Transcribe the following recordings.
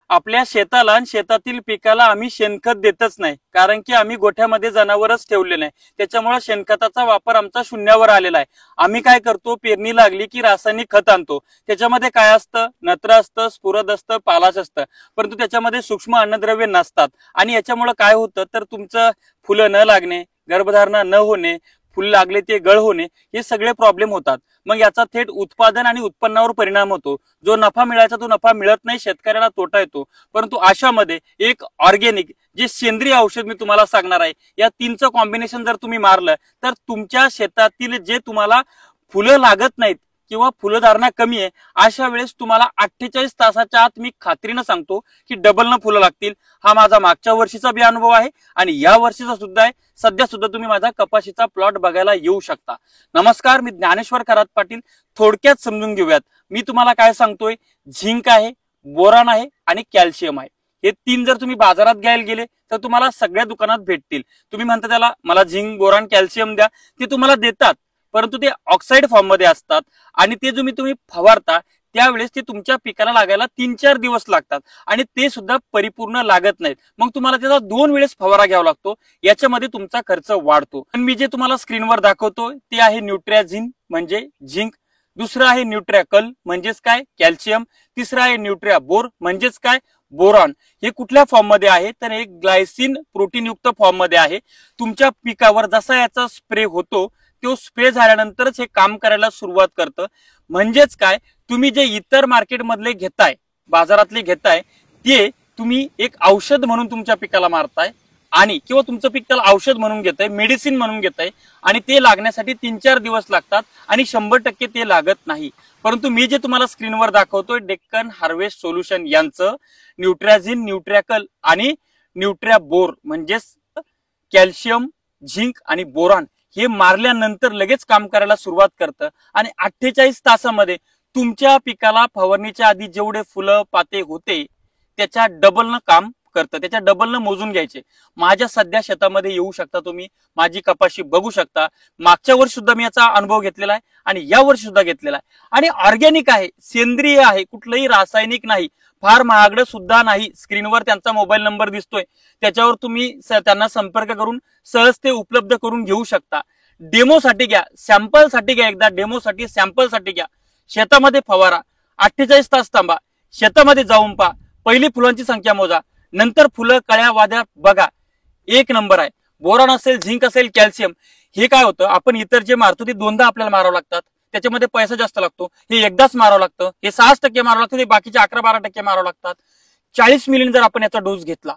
आपल्या शेताला आणि शेतातील पिकाला आम्ही शेणखत देतच नाही, कारण की आम्ही गोठ्यामध्ये जनावरच ठेवले नाही. त्याच्यामुळे शेणखताचा वापर आमचा शून्यावर आलेला आहे. आम्ही काय करतो, पेरणी लागली की रासायनिक खत आणतो. त्याच्यामध्ये काय असतं, नत्र असतं, स्फुरद असतं, पालाश असतं, परंतु त्याच्यामध्ये सूक्ष्म अन्नद्रव्य नसतात. आणि याच्यामुळे काय होतं तर तुमचं फुलं न लागणे, गर्भधारणा न होणे, फुल लागले ते गळ होणे, हे सगळे प्रॉब्लेम होतात. मग याचा थेट उत्पादन आणि उत्पन्नावर परिणाम होतो. जो नफा मिळायचा तो नफा मिळत नाही, शेतकऱ्याला तोटा येतो. परंतु अशामध्ये एक ऑर्गेनिक जे सेंद्रिय औषध मी तुम्हाला सांगणार आहे, या तीनचं कॉम्बिनेशन जर तुम्ही मारलं तर तुमच्या शेतातील जे तुम्हाला फुलं लागत नाहीत किंवा फुलधारणा कमी आहे, अशा वेळेस तुम्हाला 48 तासाच्या आत मी खात्रीनं सांगतो की डबल न फुलं लागतील. हा माझा मागच्या वर्षीचा बी अनुभव आहे आणि या वर्षीचा सुद्धा आहे. सध्या सुद्धा तुम्ही माझा कपाशीचा प्लॉट बघायला येऊ शकता. नमस्कार, मी ज्ञानेश्वर खरात पाटील. थोडक्यात समजून घेऊयात. मी तुम्हाला काय सांगतोय, झिंक आहे, बोरान आहे आणि कॅल्शियम आहे. हे तीन जर तुम्ही बाजारात घ्यायला गेले तर तुम्हाला सगळ्या दुकानात भेटतील. तुम्ही म्हणता त्याला मला झिंक, बोरान, कॅल्शियम द्या, ते तुम्हाला देतात, परंतु ते ऑक्साईड फॉर्म मध्ये असतात आणि ते तुम्ही फवारता त्यावेळेस ते तुमच्या पिकाला लागायला 3-4 दिवस लागतात आणि ते सुद्धा परिपूर्ण लागत नाहीत. मग तुम्हाला त्याचा 2 वेळेस फवारा घ्यावा लागतो. याच्यामध्ये तुमचा खर्च वाढतो. पण मी जे तुम्हाला स्क्रीनवर दाखवतो ते आहे न्यूट्रियाझिन म्हणजे झिंक, दुसरं आहे न्यूट्रियाकल म्हणजेच काय कॅल्शियम, तिसरं आहे न्यूट्रियाबोर म्हणजेच काय बोरॉन. हे कुठल्या फॉर्म मध्ये आहे तर हे ग्लायसिन प्रोटीन युक्त फॉर्म मध्ये आहे. तुमच्या पिकावर जसा याचा स्प्रे होतो तो स्प्रे झाल्यानंतरच हे काम करायला सुरुवात करतं. म्हणजेच काय, तुम्ही जे इतर मार्केट मधले घेताय, बाजारातले घेताय, ते तुम्ही एक औषध म्हणून तुमच्या पिकाला मारताय आणि किंवा तुमचं पीक त्याला औषध म्हणून घेताय, मेडिसिन म्हणून घेताय आणि ते लागण्यासाठी 3-4 दिवस लागतात आणि 100% ते लागत नाही. परंतु मी जे तुम्हाला स्क्रीनवर दाखवतोय डेक्कन हार्वेस्ट सोल्युशन यांचं न्यूट्रियाझिन, न्यूट्रियाकल आणि न्यूट्रियाबोर म्हणजेच कॅल्शियम, झिंक आणि बोरॉन हे मारल्यानंतर लगेच काम करायला सुरुवात करतं आणि 48 तासामध्ये तुमच्या पिकाला फवारणीच्या आधी जेवढे फुलं पाते होते त्याच्या डबलनं काम करतं, त्याच्या डबलनं मोजून घ्यायचे. माझ्या सध्या शेतामध्ये येऊ शकता तुम्ही, माझी कपाशी बघू शकता. मागच्या वर्षी सुद्धा मी याचा अनुभव घेतलेला आहे आणि या वर्षी सुद्धा घेतलेला आहे. आणि ऑर्गॅनिक आहे, सेंद्रिय आहे, कुठलंही रासायनिक नाही, फार महागडं सुद्धा नाही. स्क्रीनवर त्यांचा मोबाईल नंबर दिसतोय, त्याच्यावर तुम्ही त्यांना संपर्क करून सहज ते उपलब्ध करून घेऊ शकता. डेमोसाठी घ्या, सॅम्पलसाठी घ्या, एकदा डेमोसाठी सॅम्पलसाठी घ्या. शेतामध्ये फवारा, 48 तास थांबा, शेतामध्ये जाऊन पहा, पहिली फुलांची संख्या मोजा, नंतर फुलं कळ्या वाद्या बघा. एक नंबर आहे. बोरॉन असेल, झिंक असेल, कॅल्शियम, हे काय होतं आपण इतर जे मारतो ते दोनदा आपल्याला मारावं लागतात, त्याच्यामध्ये पैसा जास्त लागतो. हे एकदाच मारावं लागतं, हे 6% मारावं लागतं, ते बाकीचे 11-12% मारावं लागतात. 40 मिली जर आपण याचा डोस घेतला,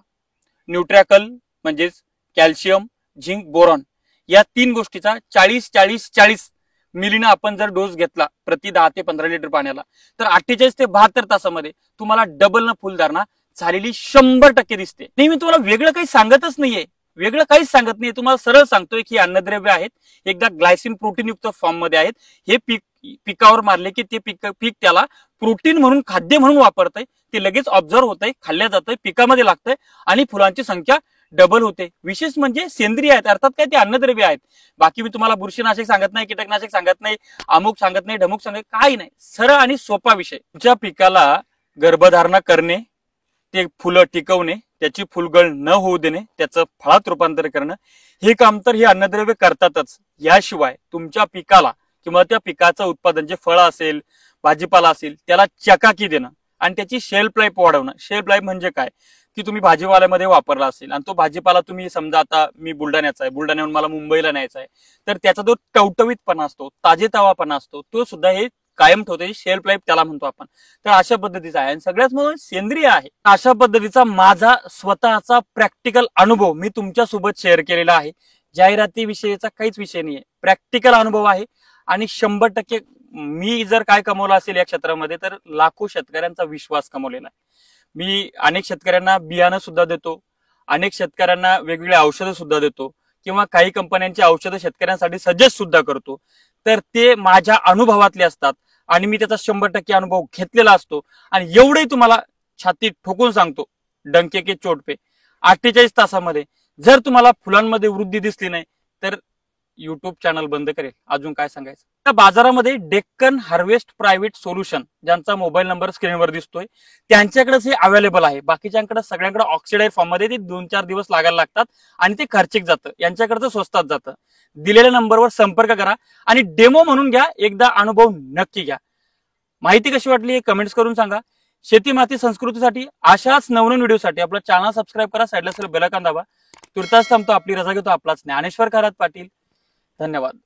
न्यूट्रियाकल म्हणजेच कॅल्शियम, झिंक, बोरॉन या 3 गोष्टीचा 40-40-40 मिलीनं आपण जर डोस घेतला प्रति 10 ते 15 लिटर पाण्याला, तर 48 ते 72 तासामध्ये तुम्हाला डबल न फुलधारणा झालेली 100% दिसते. नाही, मी तुम्हाला वेगळं काही सांगतच नाहीये, वेगळं काहीच सांगत नाही. तुम्हाला सरळ सांगतोय की अन्नद्रव्य आहेत, एकदा ग्लायसिन प्रोटीन युक्त फॉर्म मध्ये आहेत. हे पिकावर मारले की ते पीक त्याला प्रोटीन म्हणून, खाद्य म्हणून वापरतंय, ते लगेच ऑब्झर्व होतंय, खाल्ल्या जातंय, पिकामध्ये लागतंय आणि फुलांची संख्या डबल होते. विशेष म्हणजे सेंद्रिय आहेत, अर्थात काय ते अन्नद्रव्य आहेत. बाकी मी तुम्हाला बुरशीनाशक सांगत नाही, कीटकनाशक सांगत नाही, अमुक सांगत नाही, ढमुक सांगत काही नाही. सरळ आणि सोपा विषय. तुमच्या पिकाला गर्भधारणा करणे, ते फुलं टिकवणे, त्याची फुलगळ न होऊ देणे, त्याचं फळात रूपांतर करणं, हे काम तर हे अन्नद्रव्य करतातच. याशिवाय तुमच्या पिकाला किंवा त्या पिकाचं उत्पादन, जे फळ असेल, भाजीपाला असेल, त्याला चकाकी देणं आणि त्याची शेल्फ लाईफ वाढवणं. शेल्फ लाईफ म्हणजे काय की तुम्ही भाजीपाल्यामध्ये वापरला असेल आणि तो भाजीपाला तुम्ही समजा, आता मी बुलढाण्याचा आहे, बुलढाण्याहून मला मुंबईला न्यायचा आहे, तर त्याचा जो टवटवीतपणा असतो, ताजेतवापणा असतो, तो सुद्धा हे कायम ठेवते. शेल्फ लाईफ त्याला म्हणतो आपण. तर अशा पद्धतीचा आहे आणि सगळ्यात महत्त्वाचं सेंद्रिय आहे. अशा पद्धतीचा माझा स्वतःचा प्रॅक्टिकल अनुभव मी तुमच्या सोबत शेअर केलेला आहे. जाहिरातीविषयीचा काहीच विषय नाहीये, प्रॅक्टिकल अनुभव आहे. आणि 100% मी जर काय कमवलं असेल या क्षेत्रामध्ये तर लाखो शेतकऱ्यांचा विश्वास कमवलेला आहे. मी अनेक शेतकऱ्यांना बियाणं सुद्धा देतो, अनेक शेतकऱ्यांना वेगवेगळे औषधं सुद्धा देतो किंवा काही कंपन्यांची औषधं शेतकऱ्यांसाठी सजेस्ट सुद्धा करतो. तर ते माझ्या अनुभवातले असतात आणि मी त्याचा 100% अनुभव घेतलेला असतो. आणि एवढंही तुम्हाला छाती ठोकून सांगतो, डंके के चोट पे, 48 तासामध्ये जर तुम्हाला फुलांमध्ये वृद्धी दिसली नाही तर युट्यूब चॅनल बंद करेल. अजून काय सांगायचं. त्या बाजारामध्ये डेक्कन हार्वेस्ट प्रायव्हेट सोल्युशन, ज्यांचा मोबाईल नंबर स्क्रीनवर दिसतोय, त्यांच्याकडेच हे अवेलेबल आहे. बाकीच्यांकडे सगळ्यांकडे ऑक्सिडाइज फॉर्म मध्ये ते 2-4 दिवस लागायला लागतात आणि ते खर्चिक जातं. यांच्याकडचं स्वस्तात जातं. दिलेल्या नंबरवर संपर्क करा आणि डेमो म्हणून घ्या. एकदा अनुभव नक्की घ्या. माहिती कशी वाटली हे कमेंट्स करून सांगा. शेती माती संस्कृतीसाठी अशाच नवनवीन व्हिडिओसाठी आपलं चॅनल सबस्क्राईब करा. साईडला बेल आयकॉन दाबा. तुर्तास थांबतो. आपली रजा घेतो. आपलाच ज्ञानेश्वर खरात पाटील. धन्यवाद.